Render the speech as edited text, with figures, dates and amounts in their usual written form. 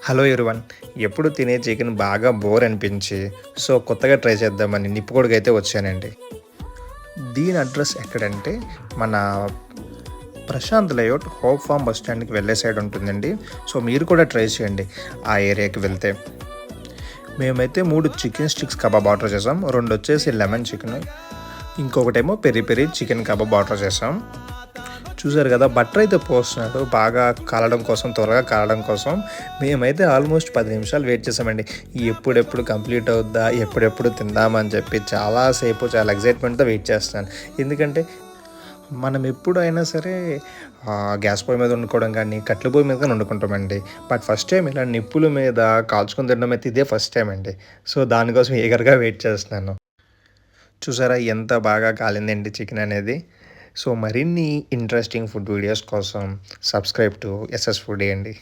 Hello everyone. ఎప్పుడు తినే chicken బాగా బోర్ అనిపించి కొత్తగా ట్రై చేద్దామని నిప్పుకోడికైతే వచ్చానండి. దీని అడ్రస్ ఎక్కడంటే మన Prashanth layout Hope Farm bus స్టాండ్కి వెళ్ళే సైడ్ ఉంటుందండి. మీరు కూడా ట్రై చేయండి ఆ ఏరియాకి వెళ్తే. మేమైతే 3 చికెన్ స్టిక్స్ కబాబ్ ఆర్డర్ చేసాం. 2 వచ్చేసి లెమన్ చికెన్, ఇంకొకటేమో peri peri chicken kebab order చేసాం. చూసారు కదా, బటర్ అయితే పోస్తున్నాడు బాగా కాలడం కోసం, త్వరగా కాలడం కోసం. మేమైతే ఆల్మోస్ట్ 10 నిమిషాలు వెయిట్ చేసామండి. ఎప్పుడెప్పుడు కంప్లీట్ అవుద్దా, ఎప్పుడెప్పుడు తిందామని చెప్పి చాలా ఎక్సైట్మెంట్తో వెయిట్ చేస్తున్నాను. ఎందుకంటే మనం ఎప్పుడైనా సరే గ్యాస్ పొయ్యి మీద వండుకోవడం కానీ, కట్టెల పొయ్యి మీద కానీ వండుకుంటామండి. బట్ ఫస్ట్ టైం ఇలా నిప్పుల మీద కాల్చుకొని తినడం అయితే ఇదే ఫస్ట్ టైం అండి. దానికోసం ఈగర్గా వెయిట్ చేస్తున్నాను. చూసారా ఎంత బాగా కాలిందండి చికెన్ అనేది. మరిన్ని ఇంట్రెస్టింగ్ ఫుడ్ వీడియోస్ కోసం సబ్స్క్రైబ్ టు ఎస్ఎస్ ఫుడ్ అండి.